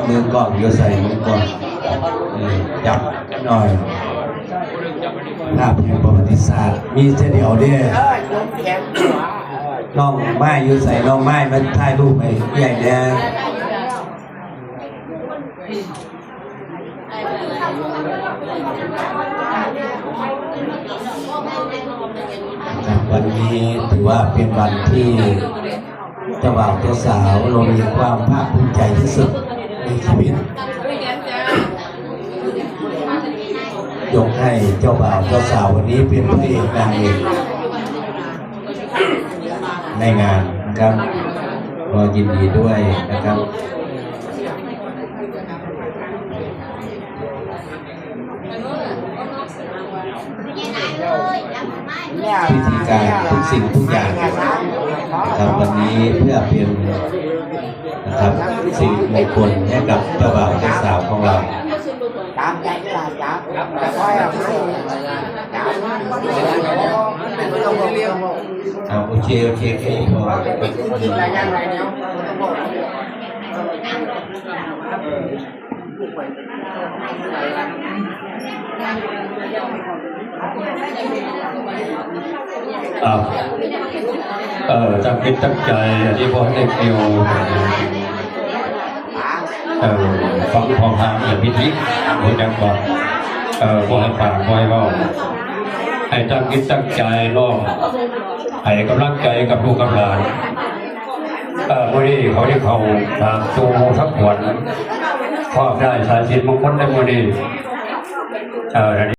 มือกล่องโยใส่มือกล่องจับหน่อยภาพแห่งประวัติศาสตร์มีเช่นเดียวเนี่ยน้องไม้โยใส่น้องไม้มันถ่ายรูปไปใหญ่แน่วันนี้ถือว่าเป็นวันที่เจ้าบ่าวเจ้าสาวเรามีความภาคภูมิใจที่สุดในชีวิตยกให้เจ้าบ่าวเจ้าสาววันนี้เป็นพระเอกนางเอกในงานนะครับก็ยินดีด้วยนะครับพิธีการทุกสิ่งทุกอย่างนะครับวันนี้เพื่อเป็นนะครับสิ่งมงคลให้กับเจ้าบ่าวเจ้าสาวของเราโอเคตั้งคิดตั้งใจที่พ่อได้คิวฟังพอทางอย่างพิธีหัวใจก่อนพ่อให้ฟังพ่อให้ว่าให้ตั้งคิดตั้งใจร้องให้กำลังใจกับลูกกับหลานวันนี้เขาที่เขาตามตูทักขวัญครอบได้สายสินมงคลได้วันนี้